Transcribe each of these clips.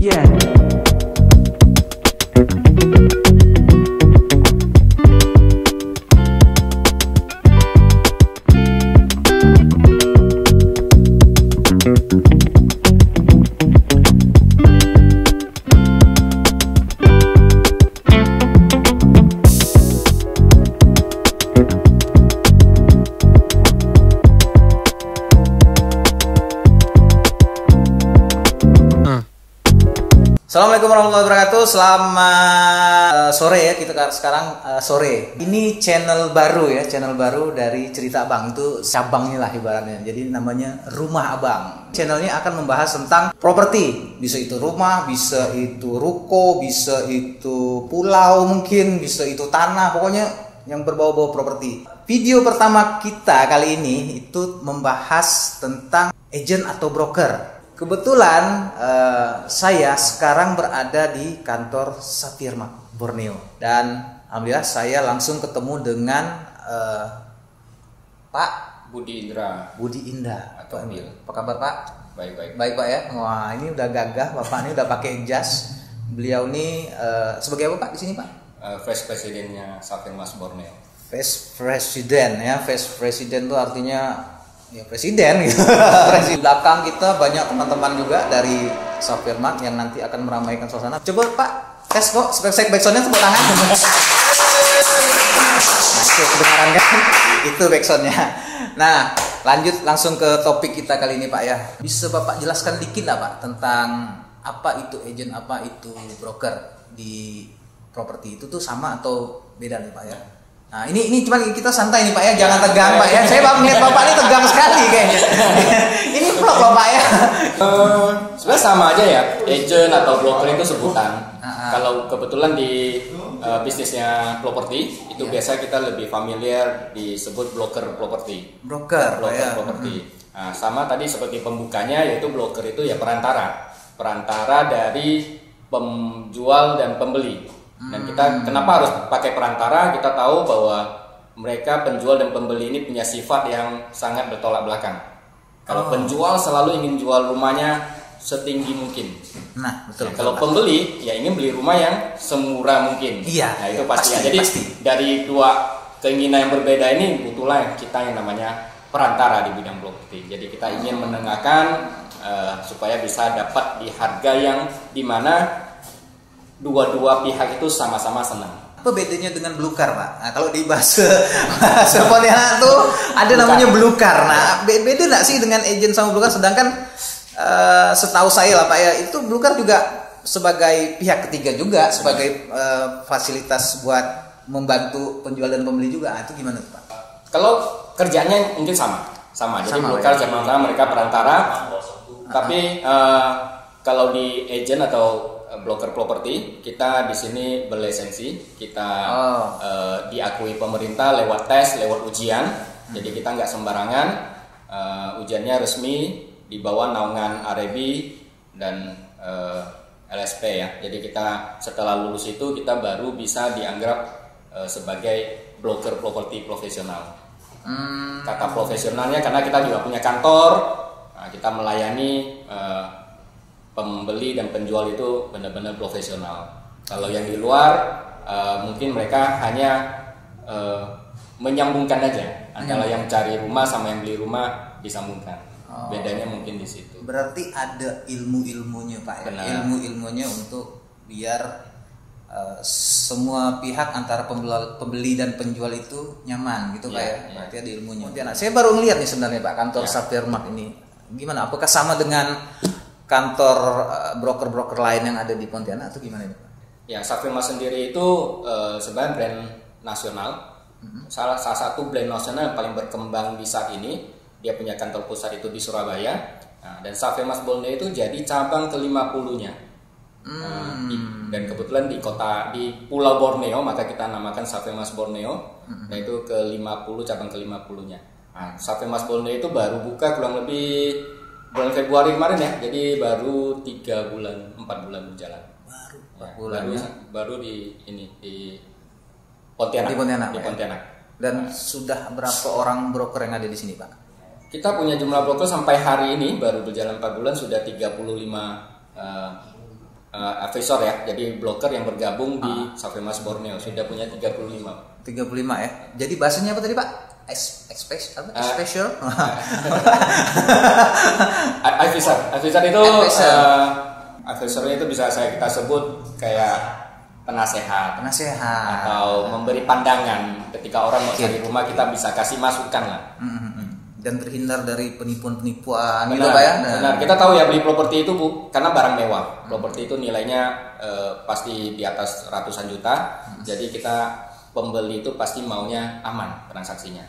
Yeah. Assalamualaikum warahmatullahi wabarakatuh. Selamat sore ya, kita sekarang sore. Ini channel baru ya, channel baru dari Cerita Abang, itu cabangnya lah ibaratnya. Jadi namanya Rumah Abang. Channelnya akan membahas tentang properti. Bisa itu rumah, bisa itu ruko, bisa itu pulau mungkin, bisa itu tanah, pokoknya yang berbau-bau properti. Video pertama kita kali ini itu membahas tentang agent atau broker. Kebetulan saya sekarang berada di kantor Sapirmak Borneo, dan alhamdulillah saya langsung ketemu dengan Pak Budi Indra. Budi Indah. Atau Bil. Apa kabar Pak? Baik. Baik Pak ya. Wah, ini udah gagah, Bapak ini udah pakai jas. Beliau ini sebagai apa Pak di sini Pak? Vice Presidennya Sapirmak Borneo. Vice President ya. Vice President itu artinya ya presiden gitu. Di belakang kita banyak teman-teman juga dari Sapirmak yang nanti akan meramaikan suasana. Coba Pak, tes kok, backsoundnya tepuk tangan. Nah, itu kedengaran kan? Itu backsoundnya. Nah, lanjut langsung ke topik kita kali ini Pak ya. Bisa Bapak jelaskan dikit lah Pak tentang apa itu agent, apa itu broker di properti itu tuh sama atau beda nih Pak ya? Nah, ini cuma kita santai nih Pak ya, jangan tegang Pak ya. Saya melihat Bapak ini tegang sekali kayaknya. Ini vlog loh Pak ya. Sebenarnya sama aja ya, agent atau broker itu sebutan. Kalau kebetulan di bisnisnya properti itu biasa kita lebih familiar disebut broker properti. Broker ya. Properti. Nah, sama tadi seperti pembukanya, yaitu broker itu ya perantara dari penjual dan pembeli. Dan kita kenapa harus pakai perantara? Kita tahu bahwa mereka penjual dan pembeli ini punya sifat yang sangat bertolak belakang. Kalau penjual selalu ingin jual rumahnya setinggi mungkin. Nah, betul. Kalau pembeli ya ingin beli rumah yang semurah mungkin. Iya. Nah, itu pasti. Jadi dari dua keinginan yang berbeda ini butuhlah kita yang namanya perantara di bidang properti. Jadi kita ingin menengahkan supaya bisa dapat di harga yang dimana dua-dua pihak itu sama-sama senang. Apa bedanya dengan belukar Pak? Nah, kalau di bahasa Pontianak tuh ada namanya belukar. Nah, beda nggak sih dengan agent sama belukar? Sedangkan setahu saya lah Pak ya, itu belukar juga sebagai pihak ketiga juga, sebagai fasilitas buat membantu penjual dan pembeli juga. Itu gimana Pak? Kalau kerjanya mungkin sama. Jadi belukar sama mereka perantara. Tapi kalau di agent atau broker properti, kita di sini berlisensi, kita diakui pemerintah lewat tes, lewat ujian. Jadi kita nggak sembarangan, ujiannya resmi di bawah naungan REB dan LSP ya. Jadi kita setelah lulus itu kita baru bisa dianggap sebagai broker properti profesional. Kata profesionalnya karena kita juga punya kantor, kita melayani pembeli dan penjual itu benar-benar profesional. Kalau yang di luar mungkin mereka hanya menyambungkan aja antara yang cari rumah sama yang beli rumah, disambungkan. Bedanya mungkin di situ. Berarti ada ilmu-ilmunya Pak ya. Benar. Ilmu-ilmunya untuk biar semua pihak antara pembeli dan penjual itu nyaman gitu Pak ya. Berarti ada ilmunya. Nah, saya baru ngeliat nih sebenarnya Pak kantor Sapirmak ini. Gimana? Apakah sama dengan kantor broker-broker lain yang ada di Pontianak atau gimana ini Pak? Ya, Sapirmak sendiri itu sebenarnya brand nasional. Salah satu brand nasional yang paling berkembang di saat ini. Dia punya kantor pusat itu di Surabaya. Nah, dan Sapirmak Borneo itu jadi cabang ke-50-nya. Dan kebetulan di Pulau Borneo, maka kita namakan Sapirmak Borneo. Nah, itu ke-50, cabang ke-50-nya. Nah, Sapirmak Borneo itu baru buka kurang lebih bulan Februari kemarin ya, jadi baru 4 bulan berjalan. Baru di Pontianak. Di Pontianak. Dan sudah berapa orang broker yang ada di sini Pak? Kita punya jumlah broker sampai hari ini baru berjalan 4 bulan sudah 35 advisor ya, jadi broker yang bergabung di Safir Mas Borneo sudah punya 35. 35 ya. Jadi bahasanya apa tadi Pak? Special? Advisor itu advisornya itu bisa kita sebut kayak penasehat atau memberi pandangan ketika orang mau cari rumah, kita bisa kasih masukan lah. Dan terhindar dari penipuan gitu Benar, Pak ya. benar. Kita tahu ya, beli properti itu karena barang mewah. Properti itu nilainya pasti di atas ratusan juta. Jadi pembeli itu pasti maunya aman transaksinya.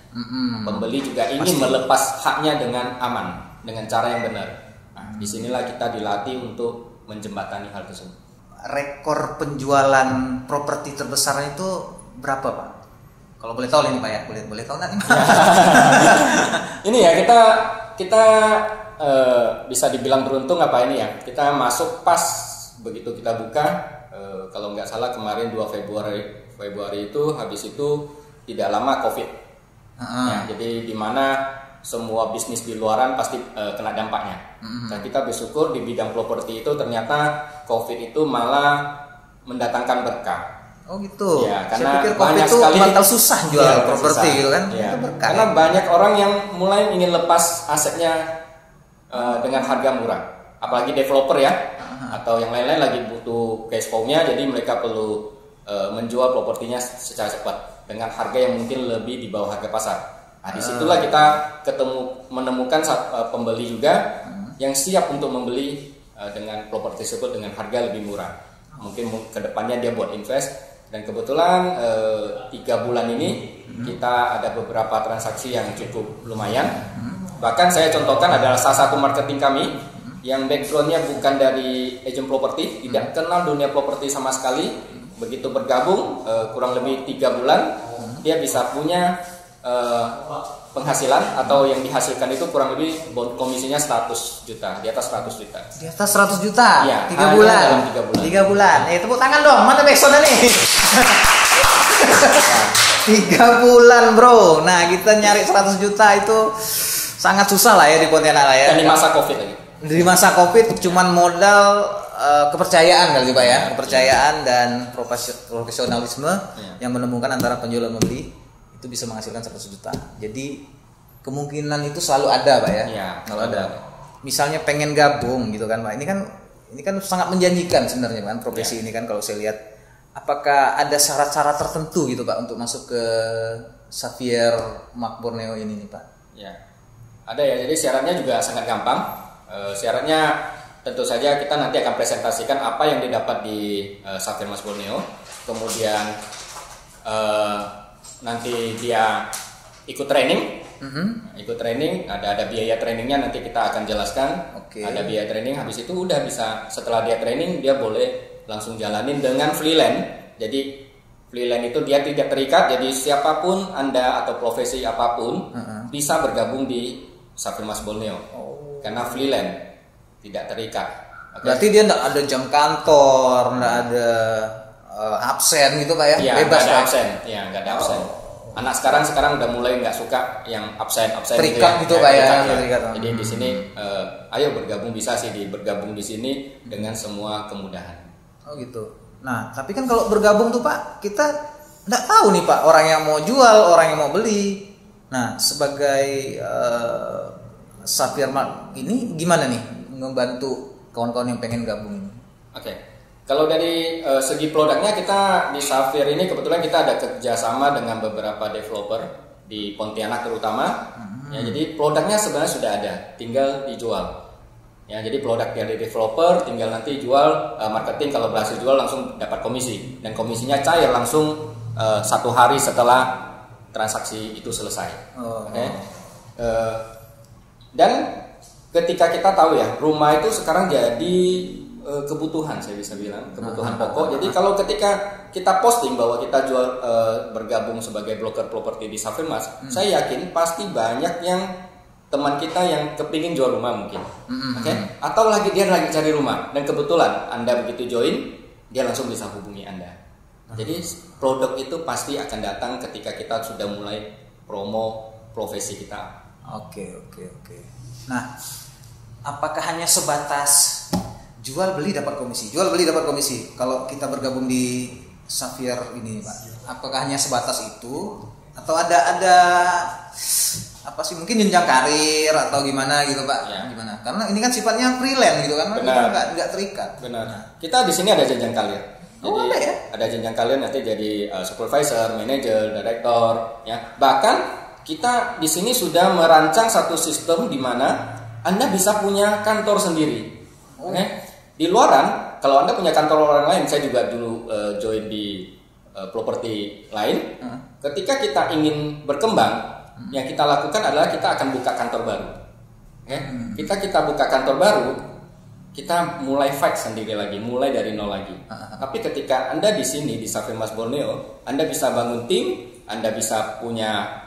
Pembeli juga ingin melepas haknya dengan aman, dengan cara yang benar. Nah, disinilah kita dilatih untuk menjembatani hal tersebut. Rekor penjualan properti terbesar itu berapa Pak? Kalau boleh tahu ini Pak ya, boleh tahu nggak ini? Ini ya, kita bisa dibilang beruntung apa ini ya? Kita masuk pas begitu kita buka, kalau nggak salah kemarin 2 Februari itu, habis itu tidak lama COVID. Ya, jadi di mana semua bisnis di luaran pasti kena dampaknya. Dan kita bersyukur di bidang properti itu ternyata COVID itu malah mendatangkan berkah. Oh gitu. Ya, saya karena pikir banyak itu sekali bakal susah jual properti gitu kan. Ya. Itu berkah. Karena banyak orang yang mulai ingin lepas asetnya dengan harga murah. Apalagi developer ya, atau yang lain-lain lagi butuh cash flow-nya, jadi mereka perlu menjual propertinya secara cepat dengan harga yang mungkin lebih di bawah harga pasar. Nah, disitulah kita menemukan pembeli juga yang siap untuk membeli dengan properti tersebut dengan harga lebih murah. Mungkin kedepannya dia buat invest. Dan kebetulan 3 bulan ini kita ada beberapa transaksi yang cukup lumayan. Bahkan saya contohkan adalah salah satu marketing kami yang backgroundnya bukan dari agent properti, tidak kenal dunia properti sama sekali. Begitu bergabung kurang lebih 3 bulan, dia bisa punya penghasilan atau yang dihasilkan itu kurang lebih komisinya 100 juta, di atas 100 juta. Di atas 100 juta? Iya, 3 bulan? dalam 3 bulan. Tepuk tangan dong, mana backsoundnya nih? 3 bulan bro. Nah kita nyari 100 juta itu sangat susah lah ya di Pontianak lah ya. Dan di masa COVID lagi. Di masa COVID cuman modal kepercayaan kali Pak ya, kepercayaan dan profesionalisme yang menemukan antara penjual dan pembeli itu bisa menghasilkan 100 juta. Jadi kemungkinan itu selalu ada Pak ya. Iya, kalau ada. Misalnya pengen gabung gitu kan Pak. Ini kan sangat menjanjikan sebenarnya kan profesi ini kan kalau saya lihat. Apakah ada syarat-syarat tertentu gitu Pak untuk masuk ke Safir Mas Borneo ini nih Pak? Ya. Ada ya. Jadi syaratnya juga sangat gampang. Syaratnya tentu saja kita nanti akan presentasikan apa yang didapat di Safir Mas Borneo. Kemudian nanti dia ikut training, ikut training, ada biaya trainingnya nanti kita akan jelaskan. Ada biaya training, habis itu udah bisa setelah dia training dia boleh langsung jalanin dengan freelance. Jadi freelance itu dia tidak terikat, jadi siapapun Anda atau profesi apapun bisa bergabung di Safir Mas Borneo karena freelance tidak terikat. Berarti dia nggak ada jam kantor, nggak ada absen gitu Pak ya? Iya, bebas nggak ada Pak? absen, ya nggak ada absen. Anak sekarang udah mulai nggak suka yang absen terikat gitu Pak ya? Jadi di sini ayo bergabung, bisa sih bergabung di sini dengan semua kemudahan. Oh gitu. Nah tapi kan kalau bergabung tuh Pak, kita nggak tahu nih Pak orang yang mau jual, orang yang mau beli. Nah sebagai Safir ini gimana nih membantu kawan-kawan yang pengen gabung ini? Oke. Kalau dari segi produknya, kita di Safir ini kebetulan kita ada kerjasama dengan beberapa developer di Pontianak terutama. Ya, jadi produknya sebenarnya sudah ada, tinggal dijual. Ya, jadi produk dari developer tinggal nanti jual, marketing kalau berhasil jual langsung dapat komisi, dan komisinya cair langsung 1 hari setelah transaksi itu selesai. Dan ketika kita tahu ya rumah itu sekarang jadi kebutuhan, saya bisa bilang kebutuhan pokok. Jadi kalau ketika kita posting bahwa kita jual bergabung sebagai broker properti di Safir Mas, saya yakin pasti banyak yang teman kita yang kepingin jual rumah mungkin, atau dia lagi cari rumah dan kebetulan Anda begitu join, dia langsung bisa hubungi Anda. Jadi produk itu pasti akan datang ketika kita sudah mulai promo profesi kita. Oke. Nah, apakah hanya sebatas jual beli dapat komisi. Kalau kita bergabung di Xavier ini, Pak, apakah hanya sebatas itu atau ada apa sih, mungkin jenjang karir atau gimana gitu, Pak? Ya. Gimana? Karena ini kan sifatnya freelance gitu kan, nggak terikat. Benar. Kita di sini ada jenjang karir. Jadi ada ya? Ada jenjang karir, nanti jadi supervisor, manager, director, ya. Bahkan kita di sini sudah merancang satu sistem di mana Anda bisa punya kantor sendiri. Oke. Di luaran, kalau Anda punya kantor orang lain, saya juga dulu join di properti lain. Ketika kita ingin berkembang, yang kita lakukan adalah kita akan buka kantor baru. Kita buka kantor baru, kita mulai fight sendiri lagi, mulai dari nol lagi. Tapi ketika Anda di sini di Xavier Mas Borneo, Anda bisa bangun tim, Anda bisa punya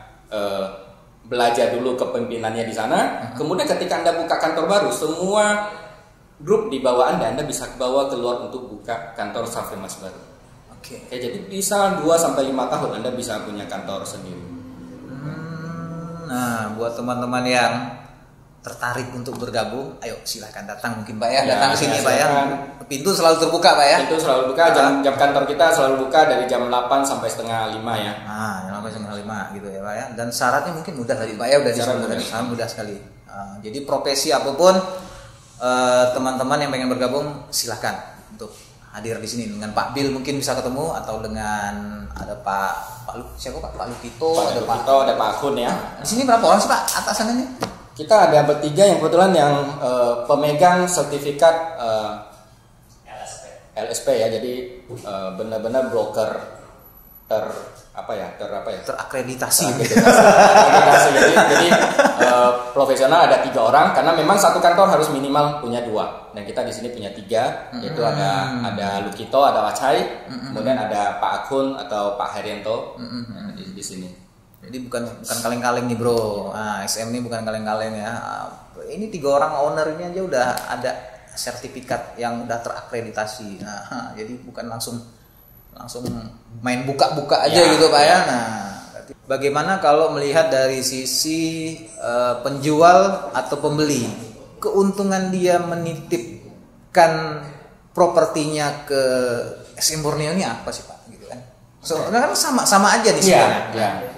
belajar dulu kepemimpinannya di sana. Kemudian ketika Anda buka kantor baru, semua grup di bawah Anda bisa bawa keluar untuk buka kantor Xavier Mas baru. Oke, jadi bisa 2-5 tahun Anda bisa punya kantor sendiri. Nah, buat teman-teman yang tertarik untuk bergabung, ayo silahkan datang mungkin, Pak ya, datang ke sini, Pak ya. Pintu selalu terbuka, Pak ya. Pintu selalu buka, jam kantor kita selalu buka dari jam 8 sampai setengah 5 ya. Jam 8 setengah 5 gitu ya, Pak ya. Dan syaratnya mungkin mudah tadi, Pak ya, udah disebut tadi, sangat mudah sekali. Jadi profesi apapun teman-teman yang pengen bergabung silahkan untuk hadir di sini. Dengan Pak Bill mungkin bisa ketemu, atau dengan ada Pak siapa Pak? Pak Lukito, ada Pak Akun ya. Di sini berapa orang sih, Pak atasannya? Kita ada bertiga yang kebetulan yang pemegang sertifikat LSP ya. Jadi benar-benar broker terakreditasi. Jadi profesional ada 3 orang, karena memang satu kantor harus minimal punya 2, dan kita di sini punya 3, yaitu ada Lukito, ada Wacai, kemudian ada Pak Akun atau Pak Herianto di sini. Jadi bukan kaleng-kaleng nih, Bro. SM ini bukan kaleng-kaleng ya. Ini 3 orang owner ini aja udah ada sertifikat yang udah terakreditasi. Jadi bukan langsung main buka-buka aja gitu, Pak ya. Nah, bagaimana kalau melihat dari sisi penjual atau pembeli, keuntungan dia menitipkan propertinya ke SM Borneo ini apa sih, Pak? Gitu kan? Soalnya kan sama aja di sini.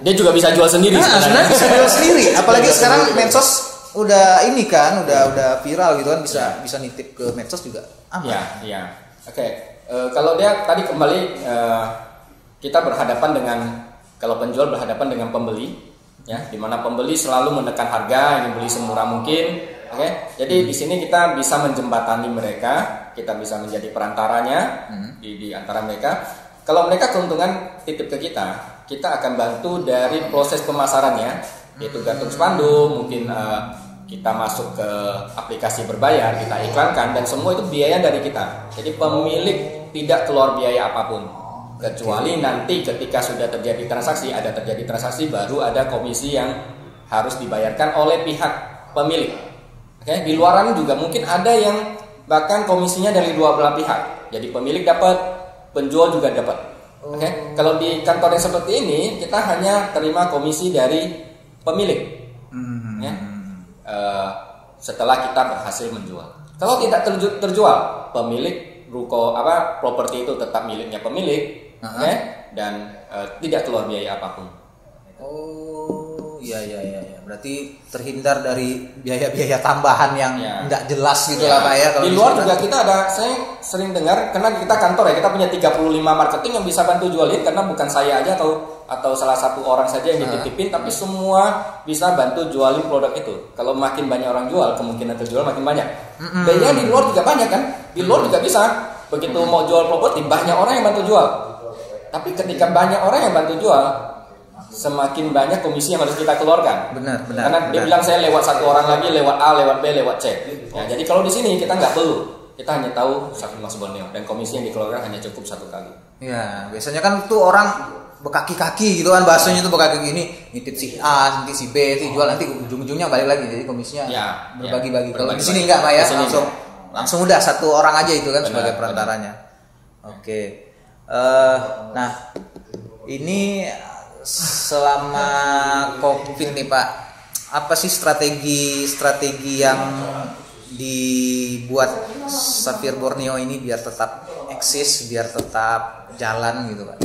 Dia juga bisa jual sendiri. Sebenarnya bisa jual sendiri. Apalagi sekarang medsos udah ini kan, udah viral gitu kan, bisa nitip ke medsos juga aman. Iya. Oke. Kalau dia tadi kembali kita berhadapan dengan, kalau penjual berhadapan dengan pembeli, ya, di mana pembeli selalu menekan harga, ingin beli semurah mungkin. Jadi di sini kita bisa menjembatani mereka, kita bisa menjadi perantaranya di antara mereka. Kalau mereka keuntungan titip ke kita akan bantu dari proses pemasarannya, yaitu gantung spanduk, mungkin kita masuk ke aplikasi berbayar, kita iklankan, dan semua itu biaya dari kita. Jadi pemilik tidak keluar biaya apapun, kecuali nanti ketika sudah terjadi transaksi baru ada komisi yang harus dibayarkan oleh pihak pemilik. Di luaran juga mungkin ada yang bahkan komisinya dari 2 belah pihak. Jadi pemilik dapat, penjual juga dapat. Kalau di kantor yang seperti ini kita hanya terima komisi dari pemilik. Setelah kita berhasil menjual. Kalau tidak terjual, pemilik properti itu tetap miliknya pemilik, dan tidak keluar biaya apapun. Iya. Berarti terhindar dari biaya-biaya tambahan yang tidak jelas gitu lah, Pak ya. Di luar juga kita ada, saya sering dengar, karena kita kantor ya, kita punya 35 marketing yang bisa bantu jualin, karena bukan saya aja atau salah satu orang saja yang dititipin, tapi semua bisa bantu jualin produk itu. Kalau makin banyak orang jual, kemungkinan terjual makin banyak. Dan di luar juga banyak kan, di luar juga bisa. Begitu mau jual properti, banyak orang yang bantu jual. Tapi ketika banyak orang yang bantu jual, semakin banyak komisi yang harus kita keluarkan. Benar. Karena dia bilang saya lewat 1 orang lagi, lewat A, lewat B, lewat C. Jadi kalau di sini kita nggak perlu, kita hanya tahu Xavier Mas Borneo, dan komisi yang dikeluarkan hanya cukup 1 kali. Ya, biasanya kan tuh orang berkaki-kaki gitu kan, bahasanya tuh berkaki gini, nitip si A, nitip si B, nanti jual, nanti ujung-ujungnya balik lagi, jadi komisinya berbagi-bagi. Kalau di sini enggak, Pak ya, langsung udah 1 orang aja itu kan sebagai perantaranya. Oke. Nah, ini selama COVID nih, Pak, apa sih strategi yang dibuat Sapphire Borneo ini biar tetap eksis, biar tetap jalan gitu Pak?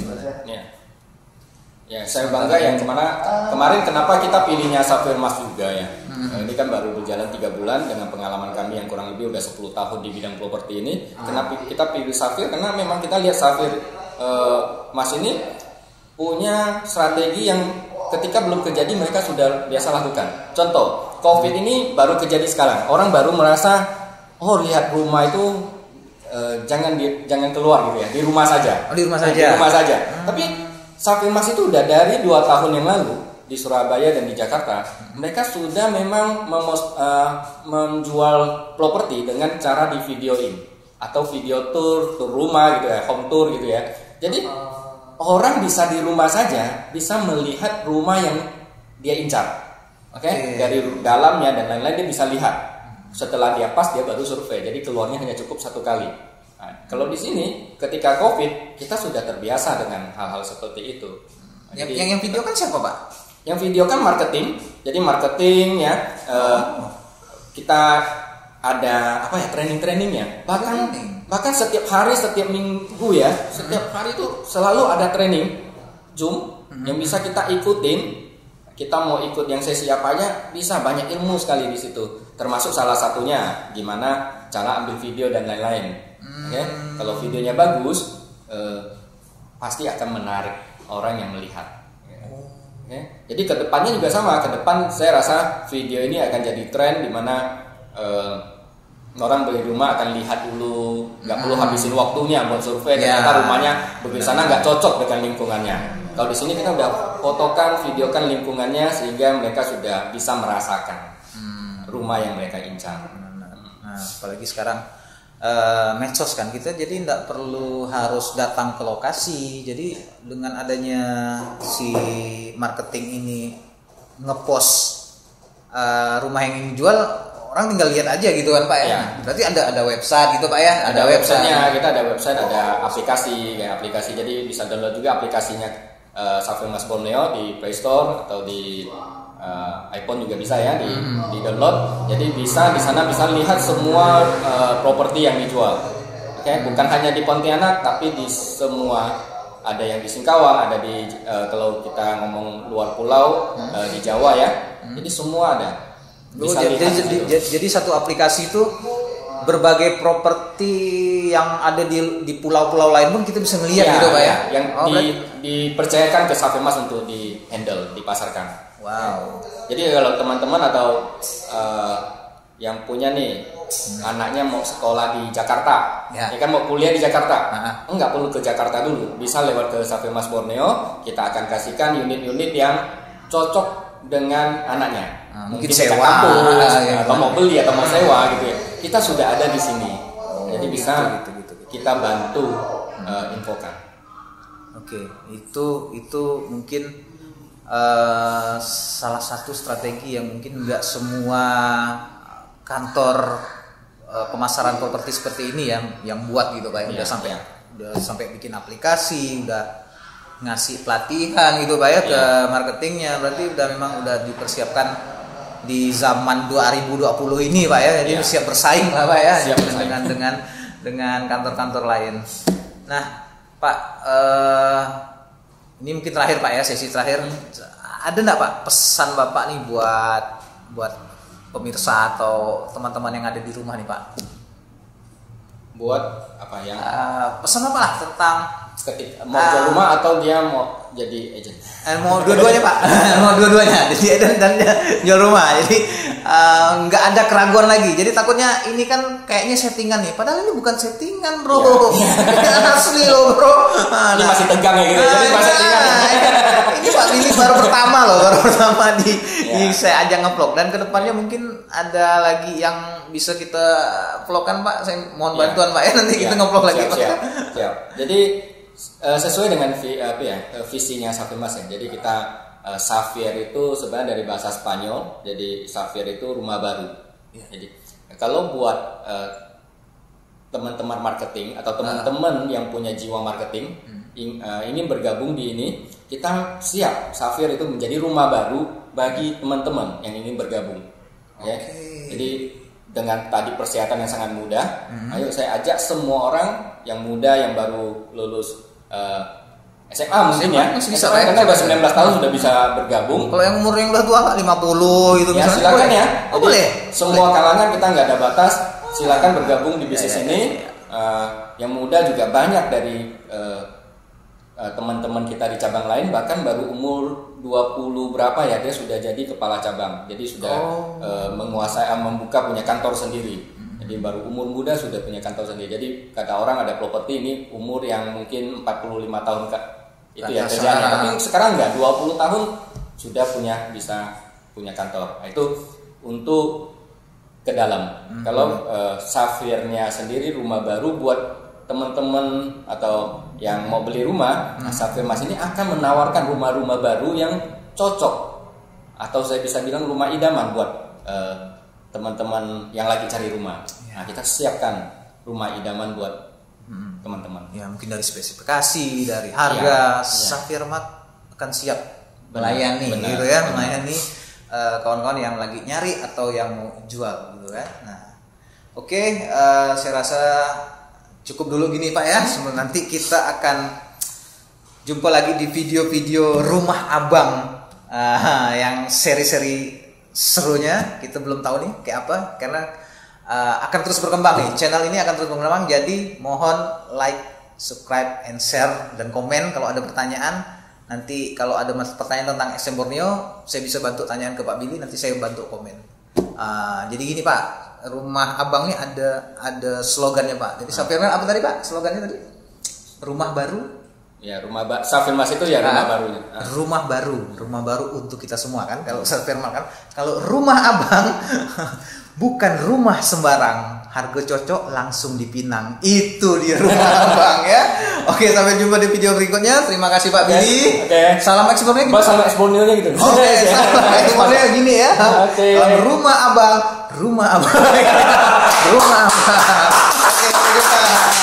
Ya, saya bangga yang kemarin kenapa kita pilihnya Sapphire Mas juga ya. Ini kan baru berjalan 3 bulan dengan pengalaman kami yang kurang lebih udah 10 tahun di bidang properti ini. Kenapa kita pilih Sapphire? Karena memang kita lihat Sapphire Mas ini punya strategi yang ketika belum terjadi mereka sudah biasa lakukan. Contoh, COVID ini baru terjadi sekarang. Orang baru merasa, oh lihat rumah itu jangan keluar gitu ya, di rumah saja. Di rumah saja. Di rumah saja. Tapi Sapphire Mas itu udah dari 2 tahun yang lalu di Surabaya dan di Jakarta, mereka sudah memang menjual properti dengan cara di videoin atau video tour rumah gitu ya, home tour gitu ya. Jadi orang bisa di rumah saja bisa melihat rumah yang dia incar, dari dalamnya dan lain-lain dia bisa lihat. Setelah dia pas dia baru survei, jadi keluarnya hanya cukup 1 kali. Nah, kalau di sini ketika COVID kita sudah terbiasa dengan hal-hal seperti itu. Jadi, yang video kan siapa Pak? Yang video kan marketing, jadi marketing ya. Kita ada training-trainingnya. Bahkan setiap hari, setiap minggu ya, setiap hari itu selalu ada training Zoom yang bisa kita ikutin. Kita mau ikut yang sesi apa aja bisa, banyak ilmu sekali di situ. Termasuk salah satunya gimana cara ambil video dan lain-lain. Kalau videonya bagus, pasti akan menarik orang yang melihat. Jadi kedepannya juga sama. Kedepan saya rasa video ini akan jadi tren di mana orang beli rumah akan lihat dulu, nggak perlu habisin waktunya buat survei. Ternyata rumahnya begitu sana nggak cocok dengan lingkungannya. Kalau di sini kita udah fotokan, videokan lingkungannya sehingga mereka sudah bisa merasakan rumah yang mereka incar. Nah, apalagi sekarang medsos kan, kita jadi tidak perlu harus datang ke lokasi. Jadi dengan adanya si marketing ini ngepost rumah yang ingin jual, orang tinggal lihat aja gitu kan Pak ya. Berarti ada website gitu Pak ya? Ada websitenya, kita ada website, ada aplikasi jadi bisa download juga aplikasinya Sapphire Mas Borneo di Play Store atau di iPhone juga bisa ya di download. Jadi bisa di sana bisa lihat semua properti yang dijual. Bukan hanya di Pontianak tapi di semua, ada yang di Singkawang, ada di kalau kita ngomong luar pulau di Jawa ya. Jadi semua ada. Jadi satu aplikasi itu berbagai properti yang ada di pulau-pulau lain pun kita bisa melihat gitu Pak ya. Yang dipercayakan ke Sapphire Mas untuk di handle, dipasarkan. Wow. Jadi kalau teman-teman atau yang punya nih anaknya mau sekolah di Jakarta, ya kan mau kuliah di Jakarta, enggak perlu ke Jakarta dulu, bisa lewat ke Sapphire Mas Borneo. Kita akan kasihkan unit-unit yang cocok dengan anaknya. Mungkin sewa atau mau beli atau mau sewa gitu ya. Kita sudah ada di sini. Jadi bisa kita bantu infokan. Itu mungkin salah satu strategi yang mungkin nggak semua kantor pemasaran properti seperti ini yang buat gitu Pak. Udah sampai bikin aplikasi, udah ngasih pelatihan gitu Pak ya ke marketingnya. Berarti memang udah dipersiapkan di zaman 2020 ini Pak ya. Jadi siap bersaing lah Pak ya dengan kantor-kantor lain. Nah Pak, ini mungkin terakhir Pak ya, sesi terakhir. Ada nggak Pak pesan Bapak nih buat pemirsa atau teman-teman yang ada di rumah nih Pak? Buat apa yang pesan apa lah tentang mau jual rumah atau dia mau jadi agent? Mau dua-duanya Pak. Mau dua-duanya. Jadi agent dan jual rumah. Jadi nggak ada keraguan lagi. Jadi takutnya ini kan kayaknya settingan nih. Padahal ini bukan settingan bro. Ini asli loh bro. Ini masih tegang ya gitu. Jadi masih settingan. Ini Pak Billy baru pertama di saya ajak ngevlog, dan kedepannya mungkin ada lagi yang bisa kita vlogkan Pak. Saya mohon bantuan Pak ya, nanti kita ngevlog lagi Pak. Siap. Jadi sesuai dengan visinya Sapphire Mas ya. Jadi kita Sapphire itu sebenarnya dari bahasa Spanyol. Jadi Sapphire itu rumah baru. Jadi kalau buat teman-teman marketing atau teman-teman yang punya jiwa marketing ingin bergabung di ini, kita siap Sapphire itu menjadi rumah baru bagi teman-teman yang ingin bergabung. Jadi dengan tadi persyaratan yang sangat mudah. Ayo saya ajak semua orang yang muda yang baru lulus SMA mungkin ya. SMA karena udah 19 tahun sudah bisa bergabung. Kalau yang umurnya udah tua 50 itu ya, misalnya. Silakan ya. Oh, boleh. Semua kalangan kita nggak ada batas. Silakan bergabung di bisnis ini. Yang muda juga banyak dari teman-teman kita di cabang lain, bahkan baru umur 20 berapa ya dia sudah jadi kepala cabang. Jadi sudah menguasai, membuka punya kantor sendiri. Jadi baru umur muda sudah punya kantor sendiri. Jadi kata orang ada properti ini umur yang mungkin 45 tahun itu ya kerjanya. Tapi sekarang enggak, 20 tahun sudah bisa punya kantor. Nah, itu untuk ke dalam. Kalau Safirnya sendiri rumah baru buat teman-teman atau yang mau beli rumah, Safir Mas ini akan menawarkan rumah-rumah baru yang cocok atau saya bisa bilang rumah idaman buat teman-teman yang lagi cari rumah. Nah, kita siapkan rumah idaman buat teman-teman. Ya, mungkin dari spesifikasi, dari harga, Safir Mas akan siap melayani gitu ya, melayani kawan-kawan yang lagi nyari atau yang mau jual gitu kan. Nah, oke, saya rasa cukup dulu gini Pak ya. Nanti kita akan jumpa lagi di video-video rumah abang yang seri-seri serunya. Kita belum tahu nih kayak apa karena akan terus berkembang nih. Channel ini akan terus berkembang. Jadi mohon like, subscribe, and share dan komen kalau ada pertanyaan. Nanti kalau ada pertanyaan tentang SM Borneo, saya bisa bantu tanyaan ke Pak Billy. Nanti saya bantu komen. Jadi gini Pak, rumah abang ini ada slogannya Pak. Jadi Safir Mas apa tadi Pak? Slogannya tadi? Rumah baru. Ya, Safir Mas itu ya rumah baru. Rumah baru untuk kita semua kan. Kalau Safir Mas kan, kalau rumah abang bukan rumah sembarang. Harga cocok langsung dipinang. Itu dia rumah abang ya. Oke, sampai jumpa di video berikutnya. Terima kasih Pak Billy. Salam ekspornya gitu. Salam ekspornya gitu. Oke, salam ekspornya gini ya. Kalau rumah abang. Rumah abang. Oke, sampai jumpa.